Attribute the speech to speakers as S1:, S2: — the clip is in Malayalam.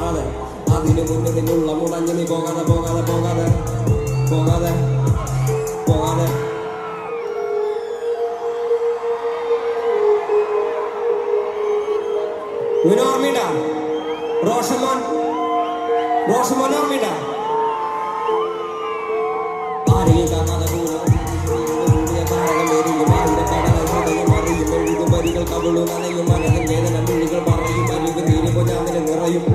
S1: മാറാതെ അതിനു മുന്നേ നിന്നുള്ള മുടഞ്ഞു നീ പോകാതെ പോകാതെ പോകാതെ പോകാതെ പോകാതെ ഓർമ്മയില്ല റോഷമോൻ ഓർമ്മയില്ല ആരെയും കാണാതെ കവളും നനയും മനസ്സിൽ വേദന മിഴികൾ പറയും അറിവ് നീരുമ്പോൾ ഞാൻ നിറയും